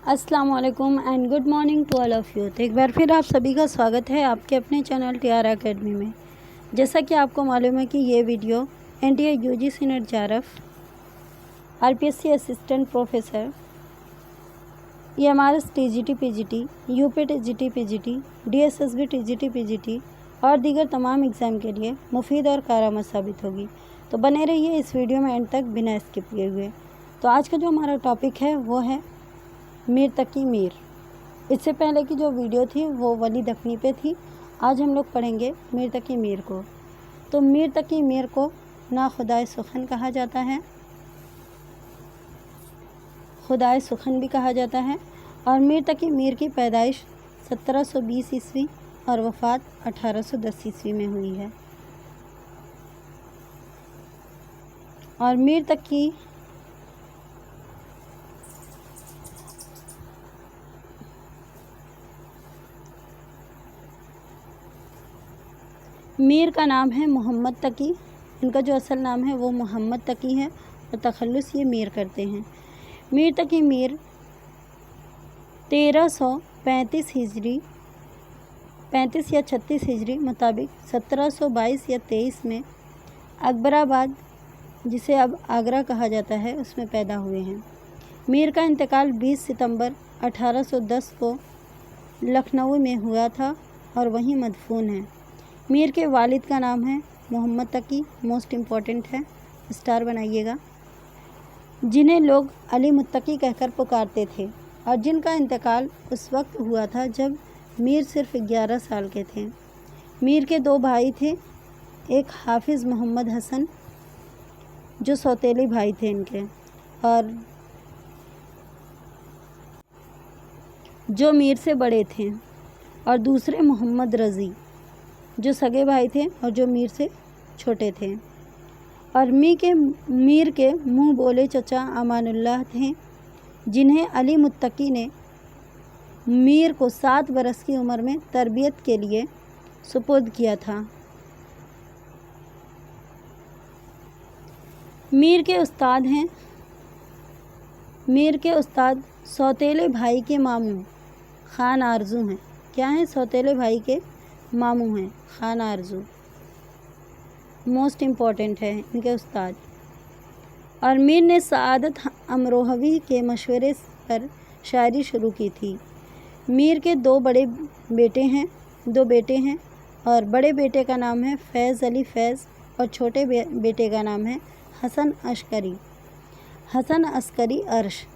अस्सलाम वालेकुम and good morning to all of you. तो एक बार फिर आप सभी का स्वागत है आपके अपने चैनल टीआर एकेडमी में। जैसा कि आपको मालूम है कि ये video NTA UGC net JRF RPSC assistant professor, EMRS TGT PGT, UP TGT PGT, DSSB TGT PGT और दीगर तमाम एग्ज़ाम के लिए मुफीद और कारआमद साबित होगी। तो बने रहिए इस वीडियो में एंड तक बिना स्किप किए हुए। तो आज का जो हमारा टॉपिक है वो है मीर तकी मीर। इससे पहले की जो वीडियो थी वो वली दफनी पे थी। आज हम लोग पढ़ेंगे मीर तकी मीर को। तो मीर तकी मीर को ना खुदाए सुखन कहा जाता है, खुदाए सुखन भी कहा जाता है। और मीर तकी मीर की पैदाइश 1720 ईस्वी और वफ़ात 1810 ईस्वी में हुई है। और मीर तकी मीर का नाम है मोहम्मद तकी। इनका जो असल नाम है वो मोहम्मद तकी है और तखल्लुस ये मीर करते हैं। मीर तकी मीर 1335 हिजरी 35 या 36 हिजरी मुताबिक 1722 या 23 में अकबराबाद, जिसे अब आगरा कहा जाता है, उसमें पैदा हुए हैं। मीर का इंतकाल 20 सितंबर 1810 को लखनऊ में हुआ था और वहीं मदफून है। मीर के वालिद का नाम है मोहम्मद तकी, मोस्ट इम्पॉर्टेंट है, स्टार बनाइएगा, जिन्हें लोग अली मुत्तकी कहकर पुकारते थे और जिनका इंतकाल उस वक्त हुआ था जब मीर सिर्फ 11 साल के थे। मीर के दो भाई थे, एक हाफिज़ मोहम्मद हसन जो सौतेले भाई थे इनके, और जो मीर से बड़े थे, और दूसरे मोहम्मद रज़ी जो सगे भाई थे और जो मीर से छोटे थे। और मीर के मुँह बोले चचा अमानुल्लाह थे, जिन्हें अली मुत्तकी ने मीर को 7 बरस की उम्र में तरबियत के लिए सुपुर्द किया था। मीर के उस्ताद सौतेले भाई के मामू खान आरजू हैं। क्या हैं? सौतेले भाई के मामू हैं खान आरजू, मोस्ट इम्पॉर्टेंट है इनके उस्ताद। और मीर ने सआदत अमरोहवी के मशवरे पर शायरी शुरू की थी। मीर के दो बेटे हैं और बड़े बेटे का नाम है फैज़ अली फैज़ और छोटे बेटे का नाम है हसन अस्करी अर्श।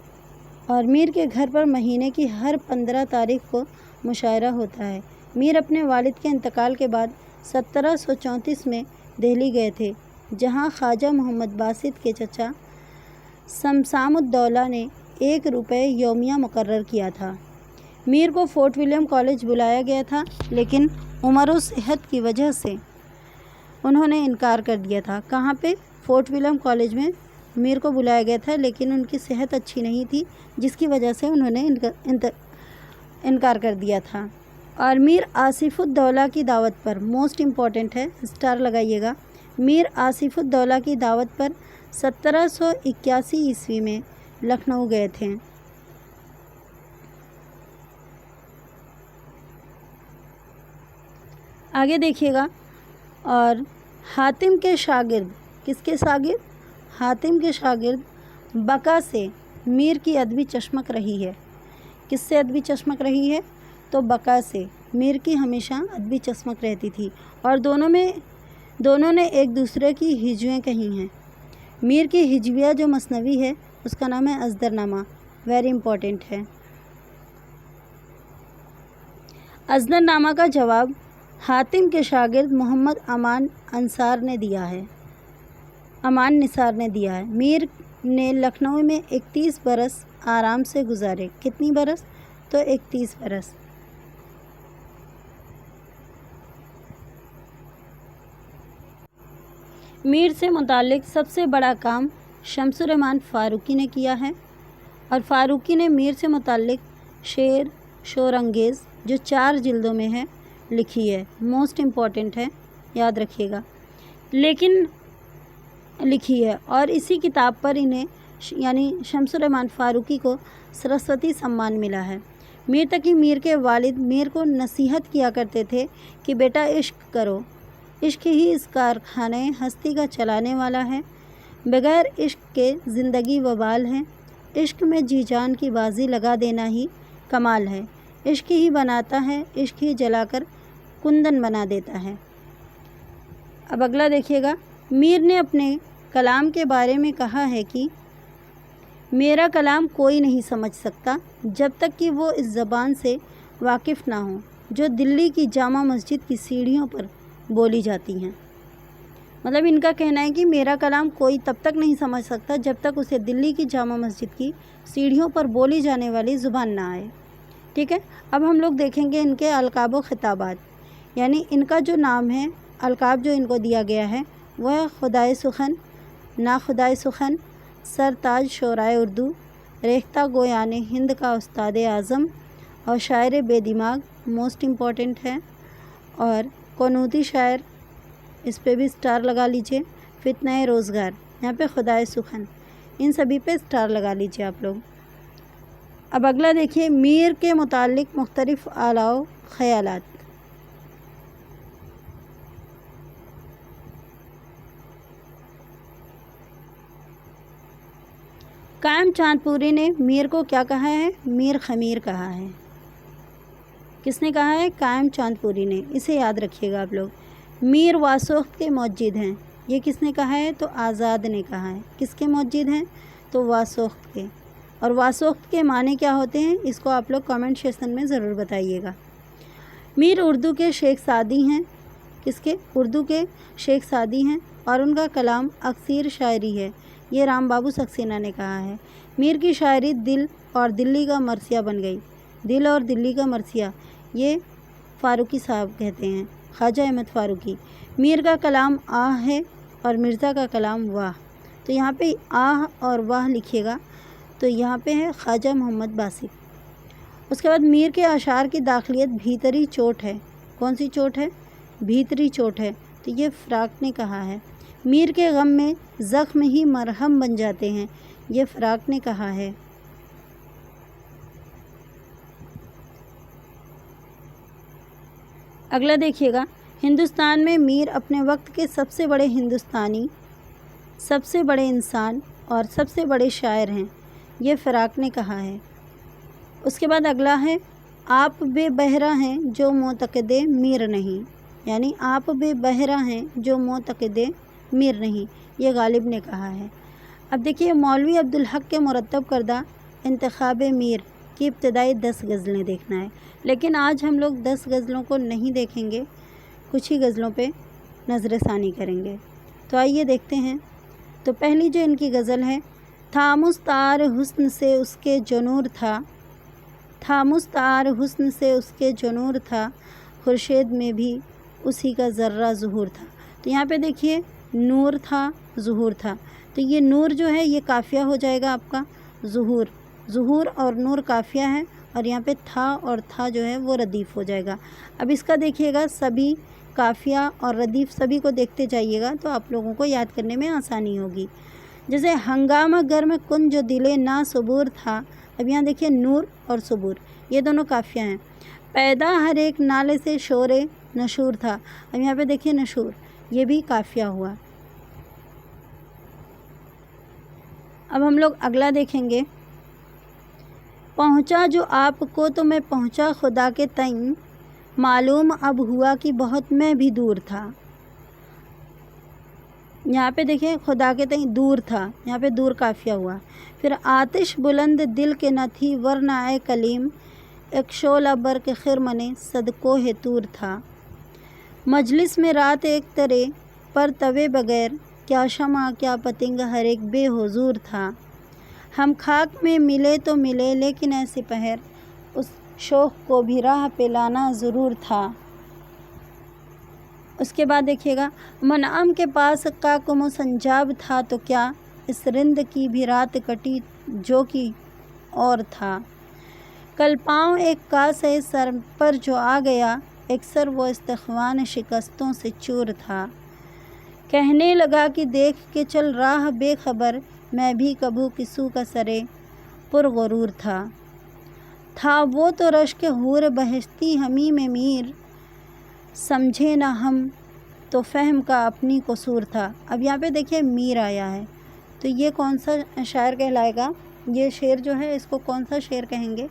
और मीर के घर पर महीने की हर 15 तारीख को मुशायरा होता है। मीर अपने वालिद के इंतकाल के बाद 1734 में दिल्ली गए थे, जहां ख्वाजा मोहम्मद बासित के चचा शमसामुद्दौला ने 1 रुपये यौमिया मुकर्रर किया था। मीर को फोर्ट विलियम कॉलेज बुलाया गया था, लेकिन उम्र और सेहत की वजह से उन्होंने इनकार कर दिया था। कहाँ पे? फोर्ट विलियम कॉलेज में मीर को बुलाया गया था, लेकिन उनकी सेहत अच्छी नहीं थी, जिसकी वजह से उन्होंने इनकार कर दिया था। और मीर आसिफुद्दौला की दावत पर, मोस्ट इम्पॉर्टेंट है, स्टार लगाइएगा, मीर आसिफुद्दौला की दावत पर 1781 ईस्वी में लखनऊ गए थे। आगे देखिएगा। और हातिम के शागिर्द, किसके शागिर्द? हातिम के शागिर्द बका से मीर की अदबी चश्मक रही है। किससे अदबी चश्मक रही है? तो बका से मीर की हमेशा अदबी चश्मक रहती थी और दोनों ने एक दूसरे की हिज्वें कही हैं। मीर की हिज्विया जो मसनवी है उसका नाम है अज़दरनामा, वेरी इंपॉर्टेंट है। अज़दरनामा का जवाब हातिम के शागिर्द मोहम्मद अमान निसार ने दिया है। मीर ने लखनऊ में 31 बरस आराम से गुजारे। कितनी बरस? तो 31 बरस। मीर से मुताल्लिक़ सबसे बड़ा काम शमसुर्रहमान फ़ारूकी ने किया है। और फ़ारूकी ने मीर से मुताल्लिक़ शेर शोरंगेज़ जो 4 जिल्दों में है लिखी है, मोस्ट इम्पॉर्टेंट है, याद रखिएगा, लेकिन लिखी है। और इसी किताब पर इन्हें यानी शमसुर रहमान फारूकी को सरस्वती सम्मान मिला है। मीर तकी मीर के वालिद मीर को नसीहत किया करते थे कि बेटा इश्क करो, इश्क ही इस कारखाने हस्ती का चलाने वाला है, बग़ैर इश्क के ज़िंदगी वबाल है, इश्क में जी जान की बाजी लगा देना ही कमाल है, इश्क ही बनाता है, इश्क ही जलाकर कुंदन बना देता है। अब अगला देखिएगा, मीर ने अपने कलाम के बारे में कहा है कि मेरा कलाम कोई नहीं समझ सकता जब तक कि वो इस ज़बान से वाकिफ़ ना हो जो दिल्ली की जामा मस्जिद की सीढ़ियों पर बोली जाती हैं। मतलब इनका कहना है कि मेरा कलाम कोई तब तक नहीं समझ सकता जब तक उसे दिल्ली की जामा मस्जिद की सीढ़ियों पर बोली जाने वाली ज़ुबान ना आए। ठीक है, अब हम लोग देखेंगे इनके अलकाब व खिताबात, यानी इनका जो नाम है, अलकाब जो इनको दिया गया है वह खुदाए सुखन, ना खुदाए सुखन, सरताज शोराए उर्दू, रेख्ता गोयाने हिंद का उस्ताद आज़म और शायर बेदिमाग मोस्ट इम्पॉर्टेंट है, और कनूती शायर, इस पे भी स्टार लगा लीजिए, फितनाए रोज़गार, यहाँ पे खुदाए सुखन, इन सभी पे स्टार लगा लीजिए आप लोग। अब अगला देखिए, मीर के मुतालिक मुख्तलिफ़ आलाओ ख़यालात। कायम चांदपुरी ने मीर को क्या कहा है? मीर ख़मीर कहा है। किसने कहा है? कायम चांदपुरी ने। इसे याद रखिएगा आप लोग। मीर वासोख्त के मौजिद हैं, ये किसने कहा है? तो आज़ाद ने कहा है। किसके मौजिद हैं? तो वासोख्त के। और वासोख्त के माने क्या होते हैं, इसको आप लोग कमेंट सेक्शन में ज़रूर बताइएगा। मीर उर्दू के शेख सादी हैं। किसके? उर्दू के शेख सादी हैं और उनका कलाम अक्सर शायरी है, ये राम बाबू सक्सेना ने कहा है। मीर की शायरी दिल और दिल्ली का मरसिया बन गई। दिल और दिल्ली का मरसिया ये फ़ारूकी साहब कहते हैं, ख्वाजा अहमद फ़ारूकी। मीर का कलाम आह है और मिर्ज़ा का कलाम वाह। तो यहाँ पे आह और वाह लिखिएगा, तो यहाँ पे है ख्वाजा मोहम्मद बासित। उसके बाद मीर के अशार की दाखिलियत भीतरी चोट है। कौन सी चोट है? भीतरी चोट है, तो ये फ़राक ने कहा है। मीर के गम में ज़ख्म ही मरहम बन जाते हैं, ये फ़राक ने कहा है। अगला देखिएगा, हिंदुस्तान में मीर अपने वक्त के सबसे बड़े हिंदुस्तानी, सबसे बड़े इंसान और सबसे बड़े शायर हैं, ये फ़राक ने कहा है। उसके बाद अगला है, आप बेबहरा हैं जो मोतक़दे मीर नहीं, यानी आप बेबहरा हैं जो मोतक़दे मीर नहीं, ये गालिब ने कहा है। अब देखिए, मौलवी अब्दुल हक के मुरतब करदा इंतखाब मीर की इब्तदाई 10 गज़लें देखना है, लेकिन आज हम लोग 10 गज़लों को नहीं देखेंगे, कुछ ही गज़लों पे नज़र सानी करेंगे। तो आइए देखते हैं। तो पहली जो इनकी गज़ल है, था मुस्तार हुस्न से उसके जो नूर था, था मुस्तार हुस्न से उसके जो नूर था, खुर्शीद में भी उसी का ज़र्रा ज़ुहूर था। तो यहाँ पे देखिए, नूर था, ज़ुहूर था, तो ये नूर जो है ये काफ़िया हो जाएगा आपका, ज़ुहूर, ज़ुहूर और नूर काफ़िया है, और यहाँ पे था और था जो है वो रदीफ़ हो जाएगा। अब इसका देखिएगा, सभी काफ़िया और रदीफ़ सभी को देखते जाइएगा तो आप लोगों को याद करने में आसानी होगी। जैसे हंगामा गर्म कुन जो दिले ना सबूर था, अब यहाँ देखिए नूर और सबूर ये दोनों काफ़िया हैं। पैदा हर एक नाले से शोरे नशूर था, अब यहाँ पे देखिए नशूर, ये भी काफ़िया हुआ। अब हम लोग अगला देखेंगे, पहुँचा जो आपको तो मैं पहुँचा खुदा के तईं, मालूम अब हुआ कि बहुत मैं भी दूर था। यहाँ पे देखिए खुदा के तईं दूर था, यहाँ पे दूर काफ़िया हुआ। फिर आतिश बुलंद दिल के न थी वरना आए कलीम, एक शोला बर के खिर मने सदको है तूर था। मजलिस में रात एक तरे पर तवे बगैर, क्या शमा क्या पतंग हर एक बेहुजूर था। हम खाक में मिले तो मिले लेकिन ऐसे पहर, उस शौक़ को भी राह पे लाना ज़रूर था। उसके बाद देखिएगा, मनाम के पास काकुम संजाब था तो क्या, इस रिंद की भी रात कटी जो कि और था। कल पाँव एक कास है सर पर जो आ गया, एक सर वो इस्तख्वान शिकस्तों से चूर था। कहने लगा कि देख के चल राह बेखबर, मैं भी कभू किसू का सरे पुरगरूर था वो तो रश्क हूर बहश्ती हमी में मीर, समझे ना हम तो फहम का अपनी कसूर था। अब यहाँ पे देखिए मीर आया है, तो ये कौन सा शायर कहलाएगा? ये शेर जो है इसको कौन सा शेर कहेंगे?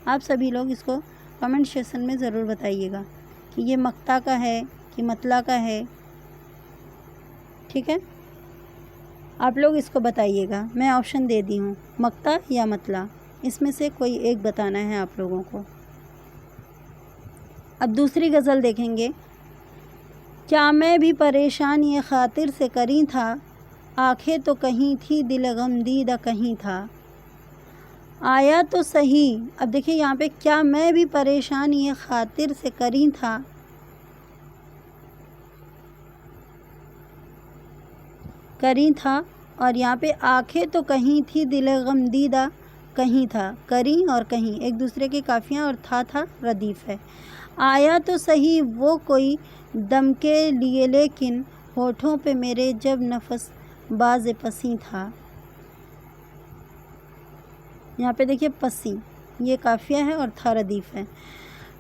आप सभी लोग इसको कमेंट सेक्शन में ज़रूर बताइएगा कि ये मक्ता का है कि मतला का है। ठीक है, आप लोग इसको बताइएगा। मैं ऑप्शन दे दी हूँ, मक्ता या मतला, इसमें से कोई एक बताना है आप लोगों को। अब दूसरी गज़ल देखेंगे। क्या मैं भी परेशान ये खातिर से करी था, आंखें तो कहीं थी दिल गमदीदा कहीं था, आया तो सही। अब देखिए यहाँ पे क्या मैं भी परेशान ये खातिर से करी था, और यहाँ पे आंखें तो कहीं थी दिल गमदीदा कहीं था। करी और कहीं एक दूसरे की काफियाँ और था रदीफ़ है। आया तो सही वो कोई दम के लिए, लेकिन होठों पे मेरे जब नफस बाज़ पसी था। यहाँ पे देखिए पसी ये काफिया है और था रदीफ़ है।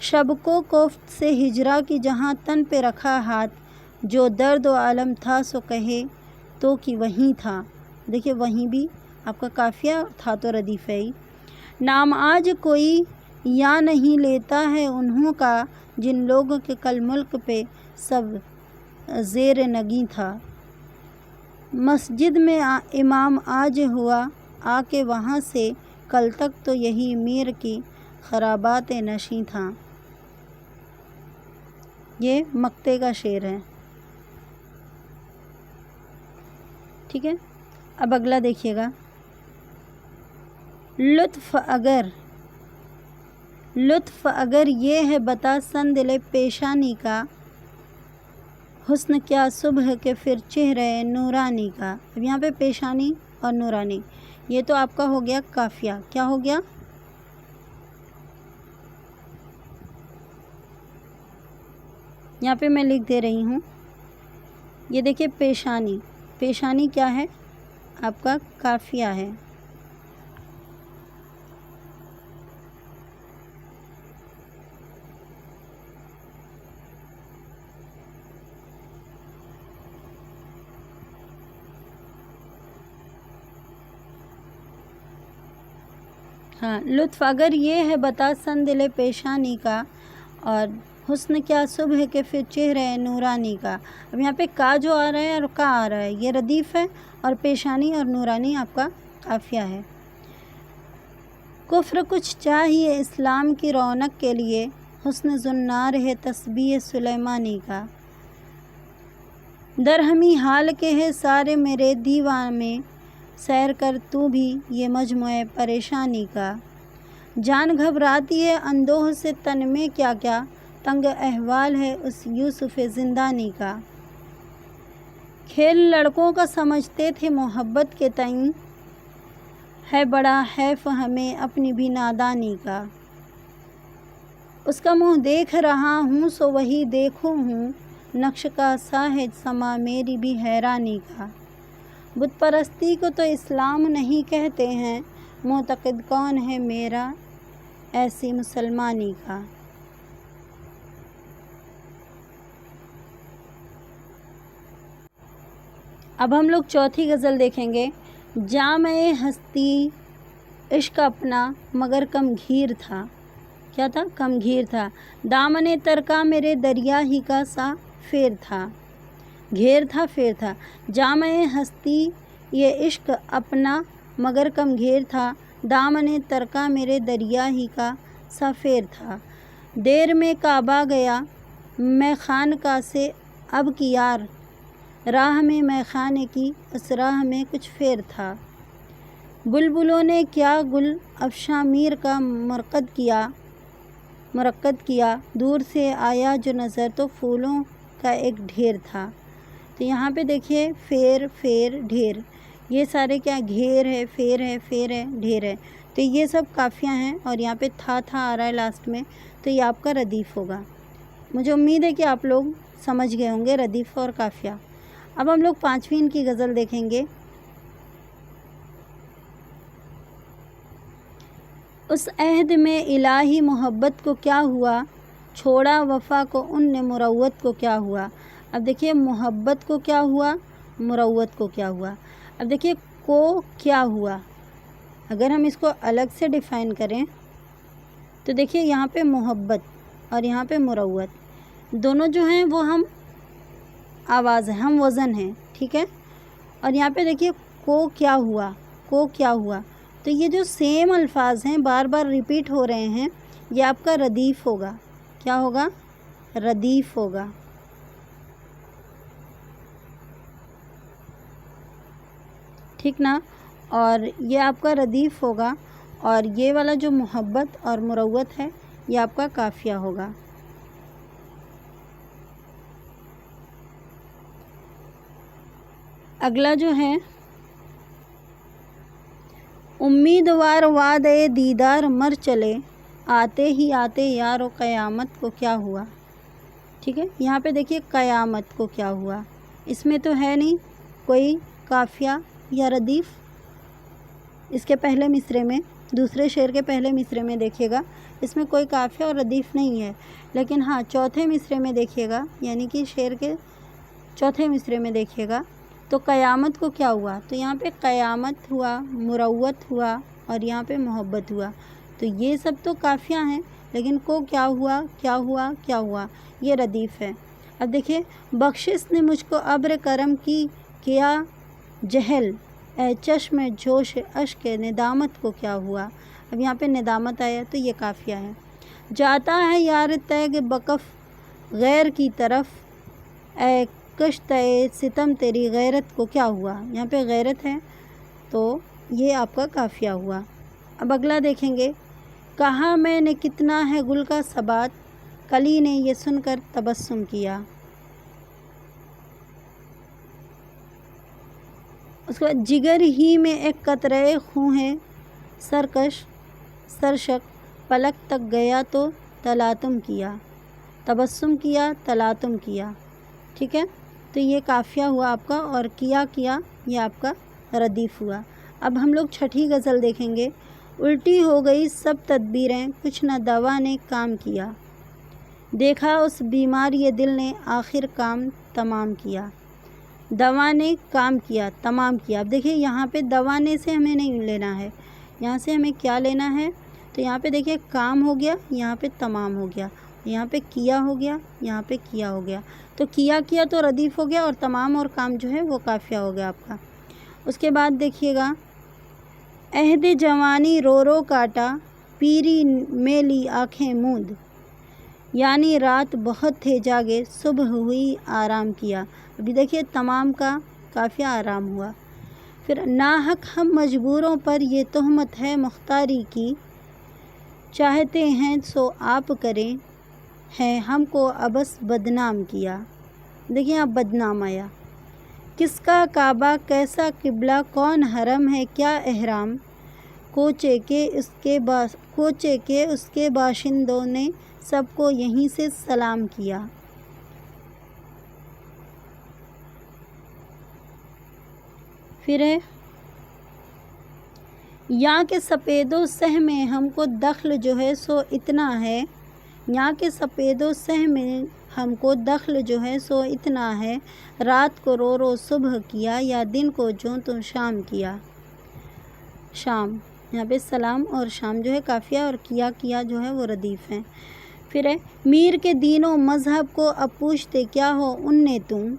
शब को कोफ्त से हिजरा की जहाँ तन पे रखा हाथ, जो दर्द व आलम था सो कहे तो कि वहीं था। देखिए वहीं भी आपका काफिया था तो रदीफ़ है ही। नाम आज कोई या नहीं लेता है उन्हों का, जिन लोगों के कल मुल्क पे सब ज़ेर नगी था। मस्जिद में इमाम आज हुआ आके वहाँ से, कल तक तो यही मीर की खराबात नशी था। ये मक्ते का शेर है। ठीक है, अब अगला देखिएगा। लुत्फ़ अगर ये है बता सन दिले पेशानी का, हुस्न क्या सुबह के फिर चेहरे नूरानी का। अब यहाँ पे पेशानी और नूरानी ये तो आपका हो गया काफिया। क्या हो गया? यहाँ पे मैं लिख दे रही हूँ, ये देखिए पेशानी। पेशानी क्या है? आपका काफिया है। हाँ, लुत्फ़ अगर ये है बता सन दिले पेशानी का, और हुस्न क्या सुबह के फिर चेहरे नूरानी का। अब यहाँ पे का जो आ रहा है और का आ रहा है ये रदीफ़ है, और पेशानी और नूरानी आपका काफिया है। कुफ्र कुछ चाहिए इस्लाम की रौनक के लिए, हुस्न जुन्नार है तस्बीह सुलेमानी का। दरहमी हाल के है सारे मेरे दीवान में, सैर कर तू भी ये मजमुए परेशानी का। जान घबराती है अंदोह से तन में क्या क्या, तंग अहवाल है उस यूसुफ ज़िंदानी का। खेल लड़कों का समझते थे मोहब्बत के तईं, है बड़ा हैफ हमें अपनी भी नादानी का। उसका मुँह देख रहा हूँ सो वही देखूँ हूँ, नक्श का साहिद समा मेरी भी हैरानी का। बुत परस्ती को तो इस्लाम नहीं कहते हैं, मुतक़िद कौन है मेरा ऐसी मुसलमानी का। अब हम लोग चौथी गज़ल देखेंगे। जामे हस्ती इश्क अपना मगर कम घीर था। क्या था? कम घीर था। दामने तरका मेरे दरिया ही का सा फेर था। घेर था फेर था। जामे हस्ती ये इश्क अपना मगर कम घेर था, दामने तरका मेरे दरिया ही का सा फेर था। देर में काबा गया मैं खानका से अब की यार, राह में मैं खाने की उस राह में कुछ फेर था। बुलबुलों ने क्या गुल अफशा मीर का मरक्कद किया, दूर से आया जो नज़र तो फूलों का एक ढेर था। तो यहाँ पे देखिए फेर फेर ढेर, ये सारे क्या घेर है, फेर है, फेर है, ढेर है। तो ये सब काफियाँ हैं, और यहाँ पे था आ रहा है लास्ट में, तो ये आपका रदीफ़ होगा। मुझे उम्मीद है कि आप लोग समझ गए होंगे रदीफ़ और काफिया। अब हम लोग पाँचवीं इनकी गज़ल देखेंगे। اس عہد میں الہی محبت کو کیا ہوا، چھوڑا وفا کو ان نے مروت کو کیا ہوا۔ اب دیکھیے محبت کو کیا ہوا، مروت کو کیا ہوا۔ اب دیکھیے کو کیا ہوا، اگر ہم اس کو الگ سے ڈیفائن کریں تو دیکھیے یہاں پہ محبت اور یہاں پہ مروت دونوں جو ہیں وہ ہم آواز ہیں، ہم وزن ہیں، ٹھیک ہے۔ اور یہاں پہ دیکھیے کو کیا ہوا، کو کیا ہوا، تو یہ جو سیم الفاظ ہیں بار بار ریپیٹ ہو رہے ہیں، یہ آپ کا ردیف ہوگا۔ کیا ہوگا، ردیف ہوگا۔ ٹھیک نا، اور یہ آپ کا ردیف ہوگا، اور یہ والا جو محبت اور مروت ہے یہ آپ کا قافیہ ہوگا۔ اگلا جو ہے امیدوار وعدے دیدار مر چلے، آتے ہی آتے یار و قیامت کو کیا ہوا۔ ٹھیک ہے، یہاں پہ دیکھیے قیامت کو کیا ہوا، اس میں تو ہے نہیں کوئی قافیہ یا ردیف۔ اس کے پہلے مصرعے میں، دوسرے شعر کے پہلے مصرعے میں دیکھیے گا اس میں کوئی قافیہ اور ردیف نہیں ہے، لیکن ہاں چوتھے مصرعے میں دیکھیے گا، یعنی کہ شعر کے چوتھے مصرعے میں دیکھیے گا تو قیامت کو کیا ہوا، تو یہاں پہ قیامت ہوا، مروت ہوا، اور یہاں پہ محبت ہوا، تو یہ سب تو قافیہ ہیں، لیکن کو کیا ہوا، کیا ہوا، کیا ہوا، یہ ردیف ہے۔ اب دیکھیے بخشش نے مجھ کو ابر کرم کی کیا جہل، اے چشم جوش اشک ندامت کو کیا ہوا۔ اب یہاں پہ ندامت آیا تو یہ قافیہ ہے۔ جاتا ہے یار تیغ بکف غیر کی طرف، اے کشتہ ستم تیری غیرت کو کیا ہوا۔ یہاں پہ غیرت ہے تو یہ آپ کا قافیہ ہوا۔ اب اگلا دیکھیں گے، کہا میں نے کتنا ہے گل کا ثبات، کلی نے یہ سن کر تبسم کیا۔ اس کے بعد جگر ہی میں ایک قطرے خون ہے سرکش سرشک، پلک تک گیا تو تلاطم کیا، تبسم کیا، تلاطم کیا۔ ٹھیک ہے، تو یہ قافیہ ہوا آپ کا، اور کیا یہ آپ کا ردیف ہوا۔ اب ہم لوگ چھٹی غزل دیکھیں گے، الٹی ہو گئی سب تدبیریں، کچھ نہ دوا نے کام کیا، دیکھا اس بیمار یہ دل نے آخر کام تمام کیا۔ دوا نے کام کیا، تمام کیا۔ اب دیکھیے یہاں پہ دوا نے سے ہمیں نہیں لینا ہے، یہاں سے ہمیں کیا لینا ہے، تو یہاں پہ دیکھیے کام ہو گیا، یہاں پہ تمام ہو گیا، یہاں پہ کیا ہو گیا، یہاں پہ کیا ہو گیا، تو کیا تو ردیف ہو گیا، اور تمام اور کام جو ہے وہ قافیہ ہو گیا آپ کا۔ اس کے بعد دیکھیے گا، عہد جوانی رو رو کاٹا، پیری میں لی آنکھیں موند، یعنی رات بہت تھے جاگے صبح ہوئی آرام کیا۔ ابھی دیکھیے تمام کا قافیہ آرام ہوا۔ پھر ناحق ہم مجبوروں پر یہ تہمت ہے مختاری کی، چاہتے ہیں سو آپ کریں، ہیں ہم کو ابس بدنام کیا۔ دیکھیے آپ بدنام آیا، کس کا کعبہ کیسا قبلہ کون حرم ہے کیا احرام، کوچے کے اس کے باشندوں نے سب کو یہیں سے سلام کیا۔ پھر ہے، یہاں کے سپید و سہ میں ہم کو دخل جو ہے سو اتنا ہے، یہاں کے سپید و سہ میں ہم کو دخل جو ہے سو اتنا ہے، رات کو رو رو صبح کیا، یا دن کو جو تو شام کیا۔ شام، یہاں پہ سلام اور شام جو ہے قافیہ، اور کیا جو ہے وہ ردیف ہیں۔ پھر ہے، میر کے دین و مذہب کو اب پوچھتے کیا ہو ان نے تم،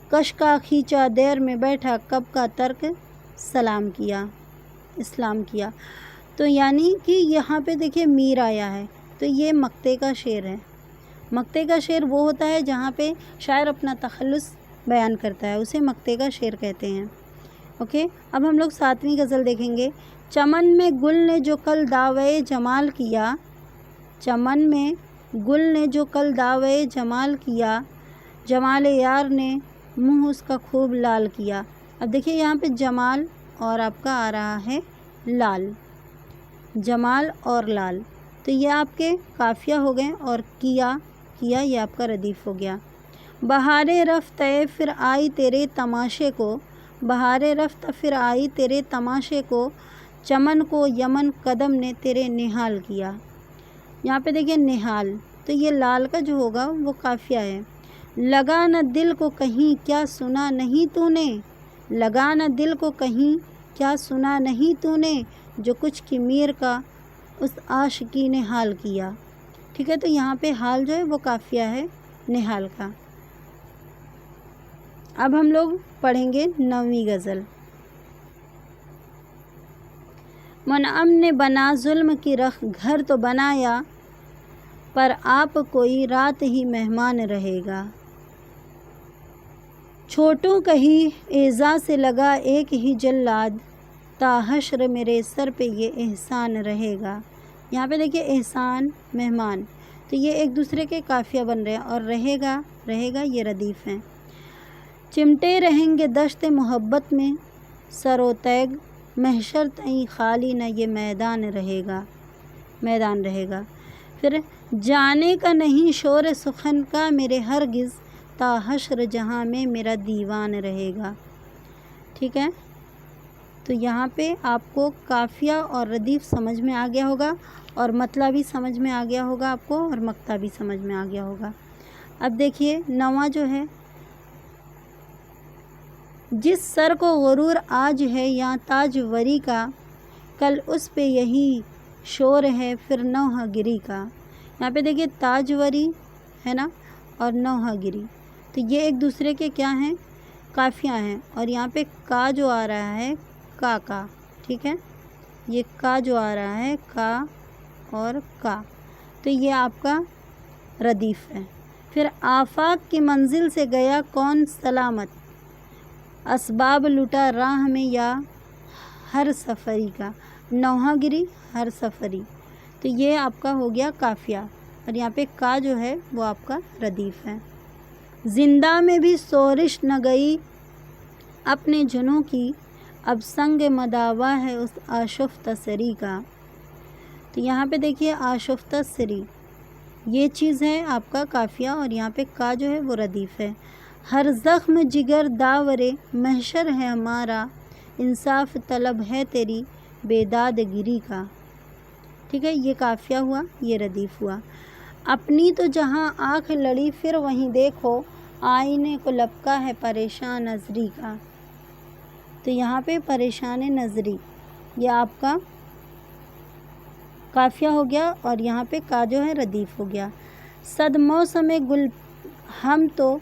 کش کا کھینچا دیر میں بیٹھا کب کا ترک سلام کیا، اسلام کیا۔ تو یعنی کہ یہاں پہ دیکھیے میر آیا ہے، تو یہ مقطع کا شعر ہے۔ مقطع کا شعر وہ ہوتا ہے جہاں پہ شاعر اپنا تخلص بیان کرتا ہے، اسے مقطع کا شعر کہتے ہیں۔ اوکے، اب ہم لوگ 7ویں غزل دیکھیں گے، چمن میں گل نے جو کل دعوے جمال کیا، چمن میں گل نے جو کل دعوے جمال کیا، جمال یار نے منہ اس کا خوب لال کیا۔ اب دیکھیے یہاں پہ جمال اور آپ کا آ رہا ہے لال، جمال اور لال، تو یہ آپ کے قافیہ ہو گئے، اور کیا یہ آپ کا ردیف ہو گیا۔ بہارے رفت پھر آئی تیرے تماشے کو، بہارے رفت پھر آئی تیرے تماشے کو، چمن کو یمن قدم نے تیرے نہال کیا۔ یہاں پہ دیکھیے نہال، تو یہ لال کا جو ہوگا وہ قافیہ ہے۔ لگا نہ دل کو کہیں کیا سنا نہیں تو نے، لگا نہ دل کو کہیں کیا سنا نہیں تو نے، جو کچھ کی میر کا اس عاشقی نے حال کیا۔ ٹھیک ہے، تو یہاں پہ حال جو ہے وہ قافیہ ہے نہال کا۔ اب ہم لوگ پڑھیں گے 9ویں غزل۔ منعم نے بنا ظلم کی رخ گھر تو بنایا، پر آپ کوئی رات ہی مہمان رہے گا۔ چھوٹوں کہیں اعزاز سے لگا ایک ہی جلاد، تا حشر میرے سر پہ یہ احسان رہے گا۔ یہاں پہ دیکھیے احسان، مہمان، تو یہ ایک دوسرے کے قافیہ بن رہے ہیں، اور رہے گا یہ ردیف ہیں۔ چمٹے رہیں گے دشت محبت میں سر و تیگ، محشر تئیں خالی نہ یہ میدان رہے گا۔ پھر جانے کا نہیں شور سخن کا میرے ہرگز، تا حشر جہاں میں میرا دیوان رہے گا۔ ٹھیک ہے، تو یہاں پہ آپ کو قافیہ اور ردیف سمجھ میں آ گیا ہوگا، اور مطلع بھی سمجھ میں آ گیا ہوگا آپ کو، اور مقطع بھی سمجھ میں آ گیا ہوگا۔ اب دیکھیے 9واں جو ہے، جس سر کو غرور آج ہے یا تاج وری کا، کل اس پہ یہی شور ہے پھر نوحہ گری کا۔ یہاں پہ دیکھیے تاج وری ہے نا، اور نوحہ گری، تو یہ ایک دوسرے کے کیا ہیں، قافیہ ہیں۔ اور یہاں پہ کا جو آ رہا ہے کا، ٹھیک ہے، یہ کا جو آ رہا ہے کا اور کا، تو یہ آپ کا ردیف ہے۔ پھر آفاق کی منزل سے گیا کون سلامت، اسباب لٹا راہ میں یا ہر سفری کا، نوحہ گری ہر سفری، تو یہ آپ کا ہو گیا قافیہ، اور یہاں پہ کا جو ہے وہ آپ کا ردیف ہے۔ زندہ میں بھی سورش نہ گئی اپنے جنوں کی، اب سنگ مداوا ہے اس آشفتہ سری کا۔ تو یہاں پہ دیکھیے آشفتہ سری، یہ چیز ہے آپ کا قافیہ، اور یہاں پہ کا جو ہے وہ ردیف ہے۔ ہر زخم جگر داورے محشر ہے ہمارا، انصاف طلب ہے تیری بیداد گری کا۔ ٹھیک ہے، یہ قافیہ ہوا، یہ ردیف ہوا۔ اپنی تو جہاں آنکھ لڑی پھر وہیں دیکھو، آئینے کو لپکا ہے پریشان نظری کا۔ تو یہاں پہ پریشان نظری، یہ آپ کا قافیہ ہو گیا، اور یہاں پہ کا جو ہے ردیف ہو گیا۔ صد موسم گل ہم تو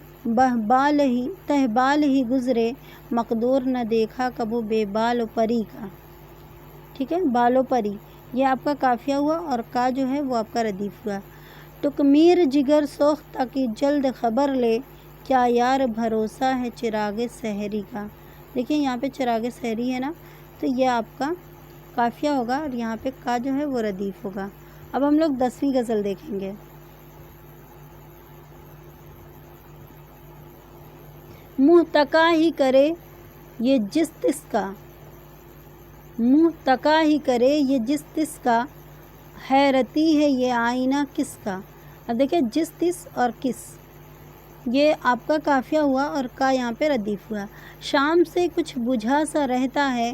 تہبال ہی گزرے، مقدور نہ دیکھا کبو بے بال و پری کا۔ ٹھیک ہے، بال و پری، یہ آپ کا قافیہ ہوا، اور کا جو ہے وہ آپ کا ردیف ہوا۔ ٹکمیر جگر سوختہ کی جلد خبر لے، کیا یار بھروسہ ہے چراغ سحری کا۔ دیکھیں یہاں پہ چراغ سحری ہے نا، تو یہ آپ کا قافیہ ہوگا، اور یہاں پہ کا جو ہے وہ ردیف ہوگا۔ اب ہم لوگ 10ویں غزل دیکھیں گے۔ منہ تکا ہی کرے یہ جس تس کا، منہ تکا ہی کرے یہ جس تس کا، حیرتی ہے یہ آئینہ کس کا۔ اب دیکھیں جس تس اور کس، یہ آپ کا قافیہ ہوا، اور کا یہاں پہ ردیف ہوا۔ شام سے کچھ بجھا سا رہتا ہے،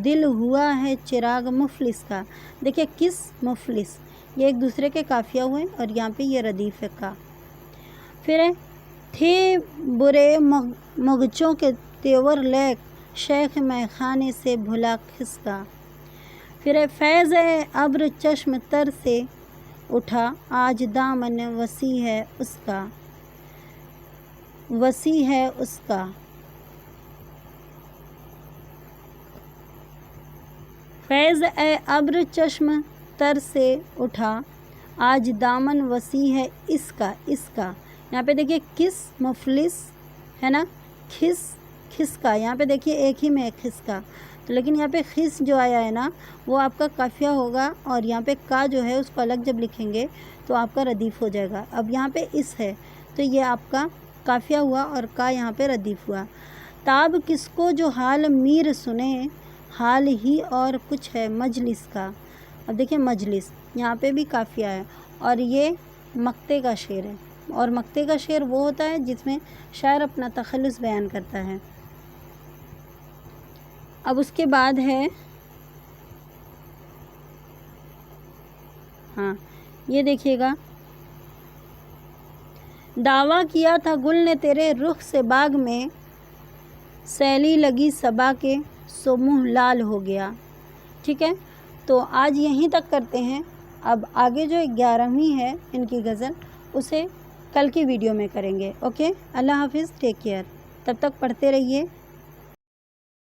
دل ہوا ہے چراغ مفلس کا۔ دیکھیں کس، مفلس، یہ ایک دوسرے کے قافیہ ہوئے، اور یہاں پہ یہ ردیف ہے کا۔ پھر تھے برے مغچوں کے تیور لیک، شیخ میں خانے سے بھلا کس کا۔ پھر فیض ابر چشم تر سے اٹھا، آج دامن وسیع ہے اس کا، وسیع ہے اس کا۔ فیض ابر چشم تر سے اٹھا، آج دامن وسیع ہے اس کا، اس کا۔ یہاں پہ دیکھیے کس، مفلس ہے نا، کھس کا، یہاں پہ دیکھیے ایک ہی میں ہے کھس کا، تو لیکن یہاں پہ خس جو آیا ہے نا وہ آپ کا قافیہ ہوگا، اور یہاں پہ کا جو ہے اس کو الگ جب لکھیں گے تو آپ کا ردیف ہو جائے گا۔ اب یہاں پہ اس ہے، تو یہ آپ کا قافیہ ہوا، اور کا یہاں پہ ردیف ہوا۔ تاب کس کو جو حال میر سنے، حال ہی اور کچھ ہے مجلس کا۔ اب دیکھیں مجلس، یہاں پہ بھی قافیہ ہے، اور یہ مقطع کا شعر ہے، اور مقطع کا شعر وہ ہوتا ہے جس میں شاعر اپنا تخلص بیان کرتا ہے۔ اب اس کے بعد ہے ہاں یہ دیکھیے گا، دعویٰ کیا تھا گل نے تیرے رخ سے باغ میں، سیلی لگی صبا کے سو منہ لال ہو گیا۔ ٹھیک ہے، تو آج یہیں تک کرتے ہیں، اب آگے جو 11ویں ہے ان کی غزل اسے کل کی ویڈیو میں کریں گے۔ اوکے، اللہ حافظ، ٹیک کیئر، تب تک پڑھتے رہیے۔